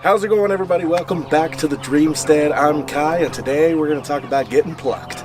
How's it going, everybody? Welcome back to the Dreamstead. I'm Kai, and today we're going to talk about getting plucked.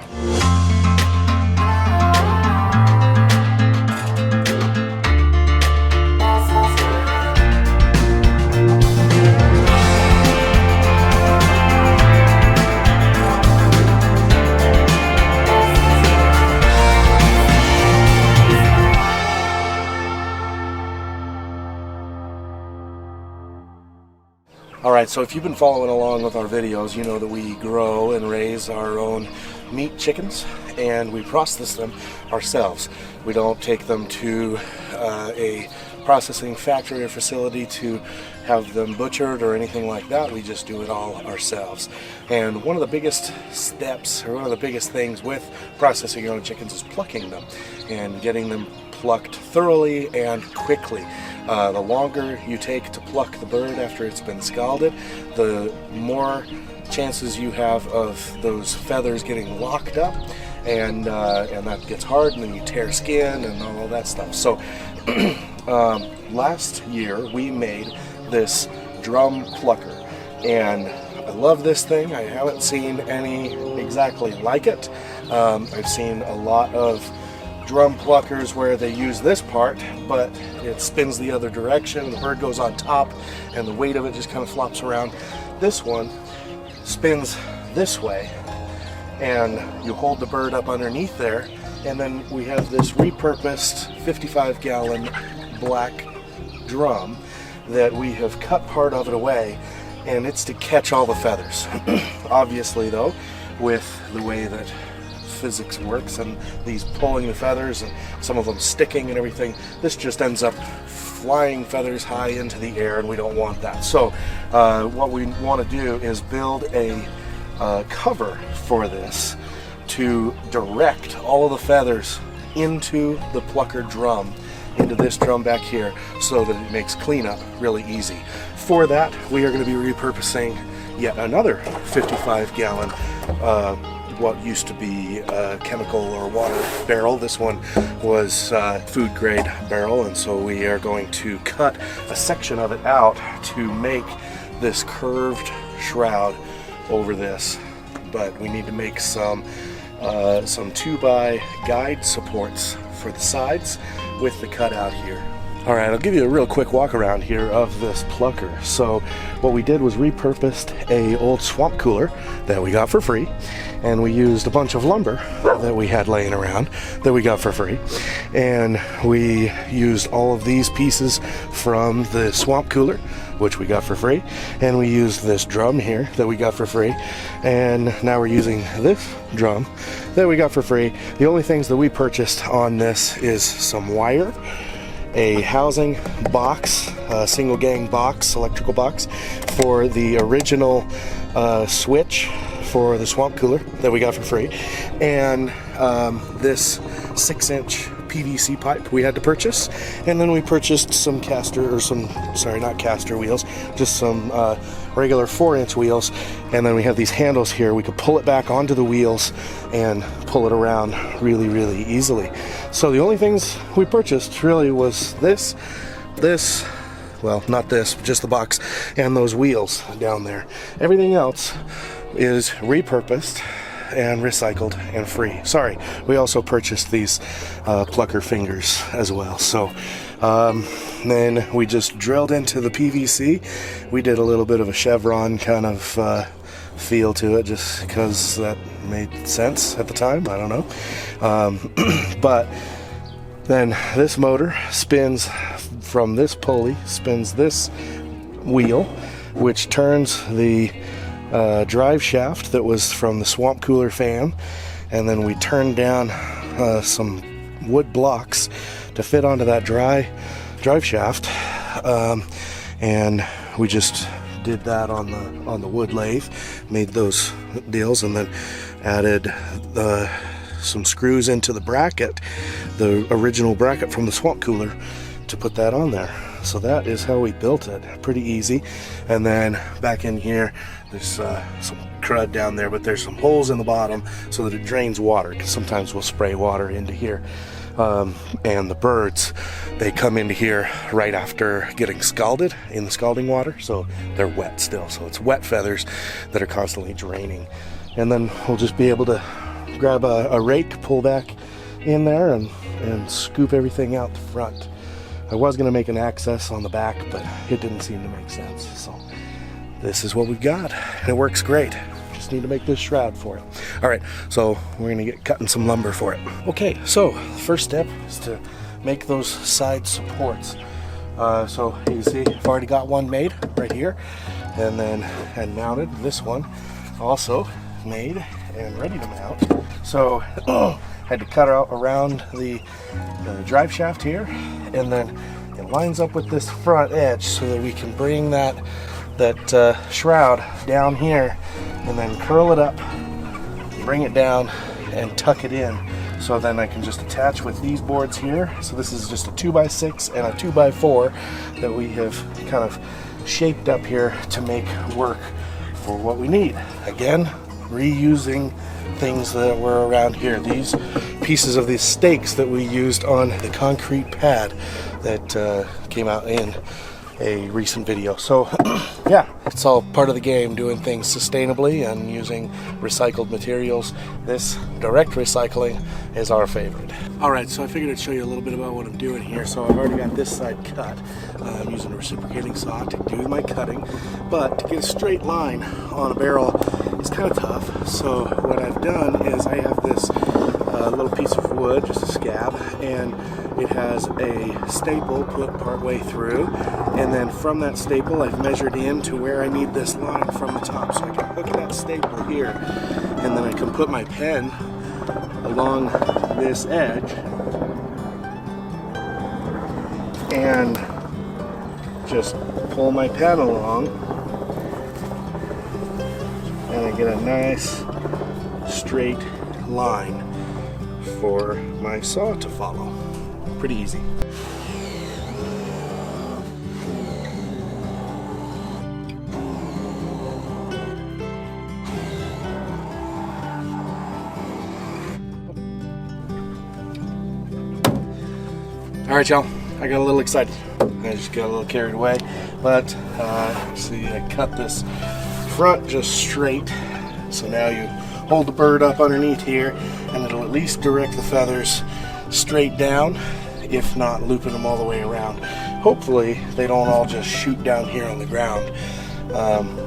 Alright, so if you've been following along with our videos, you know that we grow and raise our own meat chickens, and we process them ourselves. We don't take them to a processing factory or facility to have them butchered or anything like that. We just do it all ourselves. And one of the biggest steps, or one of the biggest things with processing your own chickens is plucking them and getting them plucked thoroughly and quickly. The longer you take to pluck the bird after it's been scalded, the more chances you have of those feathers getting locked up, and that gets hard, and then you tear skin and all that stuff. So last year we made this drum plucker, and I love this thing. I haven't seen any exactly like it. I've seen a lot of drum pluckers where they use this part, but it spins the other direction. The bird goes on top and the weight of it just kind of flops around. This one spins this way, and you hold the bird up underneath there, and then we have this repurposed 55-gallon black drum that we have cut part of it away, and it's to catch all the feathers. Obviously though, with the way that physics works and these pulling the feathers and some of them sticking and everything, this just ends up flying feathers high into the air, and we don't want that. So what we want to do is build a cover for this to direct all of the feathers into the plucker drum, into this drum back here, so that it makes cleanup really easy. For that, we are going to be repurposing yet another 55-gallon what used to be a chemical or water barrel. This one was food grade barrel, and so we are going to cut a section of it out to make this curved shroud over this. But we need to make some 2x guide supports for the sides with the cutout here. Alright, I'll give you a real quick walk around here of this plucker. So what we did was repurposed a old swamp cooler that we got for free, and we used a bunch of lumber that we had laying around that we got for free, and we used all of these pieces from the swamp cooler, which we got for free, and we used this drum here that we got for free, and now we're using this drum that we got for free. The only things that we purchased on this is some wire, a housing box, a single gang box, electrical box for the original switch for the swamp cooler that we got for free, and this 6-inch PVC pipe we had to purchase, and then we purchased some not caster wheels, just some regular 4-inch wheels, and then we have these handles here. We could pull it back onto the wheels and pull it around really easily. So the only things we purchased really was this, well, not this, just the box and those wheels down there. Everything else is repurposed and recycled and free. Sorry, we also purchased these plucker fingers as well. So then we just drilled into the PVC. We did a little bit of a chevron kind of feel to it, just because that made sense at the time. I don't know. But then this motor spins from this pulley, spins this wheel, which turns the drive shaft that was from the swamp cooler fan, and then we turned down some wood blocks to fit onto that drive shaft, and we just did that on the wood lathe, made those deals, and then added some screws into the bracket, the original bracket from the swamp cooler, to put that on there. So that is how we built it. Pretty easy. And then back in here, there's some crud down there, but there's some holes in the bottom so that it drains water, because sometimes we'll spray water into here. and the birds, they come into here right after getting scalded in the scalding water, so they're wet still. So it's wet feathers that are constantly draining. And then we'll just be able to grab a rake, pull back in there, and scoop everything out the front. I was going to make an access on the back, but it didn't seem to make sense. So this is what we've got, and it works great. Just need to make this shroud for it. All right, so we're going to get cutting some lumber for it. Okay, so the first step is to make those side supports. So you see, I've already got one made right here, and then mounted. This one also made and ready to mount. So had to cut out around the drive shaft here, and then it lines up with this front edge so that we can bring that shroud down here and then curl it up, bring it down, and tuck it in. So then I can just attach with these boards here. So this is just a 2x6 and a 2x4 that we have kind of shaped up here to make work for what we need. Again, reusing things that were around here. These pieces of these stakes that we used on the concrete pad that came out in a recent video. So yeah, it's all part of the game, doing things sustainably and using recycled materials. This direct recycling is our favorite. All right, so I figured I'd show you a little bit about what I'm doing here. So I've already got this side cut. I'm using a reciprocating saw to do my cutting, but to get a straight line on a barrel is kind of tough. So what I've done is I have this little piece of wood, just a scab, and it has a staple put part way through, and then from that staple I've measured in to where I need this line from the top, so I can hook that staple here, and then I can put my pen along this edge and just pull my pen along, and I get a nice straight line for my saw to follow. Pretty easy. All right, y'all, I got a little excited. I just got a little carried away, but see, I cut this front just straight. So now you hold the bird up underneath here, and it'll at least direct the feathers straight down, if not looping them all the way around. Hopefully they don't all just shoot down here on the ground.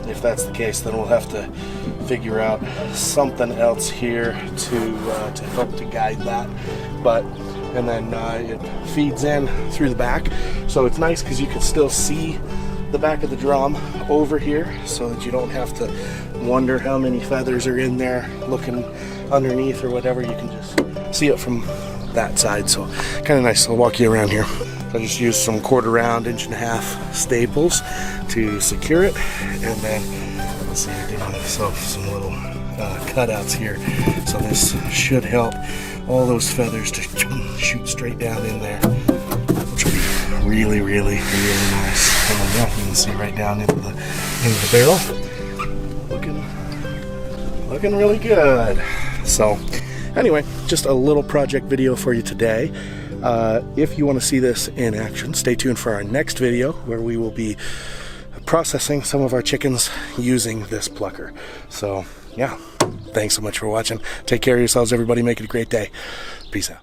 If that's the case, then we'll have to figure out something else here to help to guide that. And then it feeds in through the back, so it's nice because you can still see the back of the drum over here, so that you don't have to wonder how many feathers are in there looking underneath or whatever. You can just see it from that side, so kind of nice. I'll walk you around here. I just used some 1/4 round, 1.5" staples to secure it, and then let's see, I did myself some little cutouts here, so this should help all those feathers to shoot straight down in there, which will be really, really, really nice. And then, yeah, you can see right down into the barrel, looking really good. So anyway, just a little project video for you today. If you want to see this in action, stay tuned for our next video where we will be processing some of our chickens using this plucker. So yeah, thanks so much for watching. Take care of yourselves, everybody. Make it a great day. Peace out.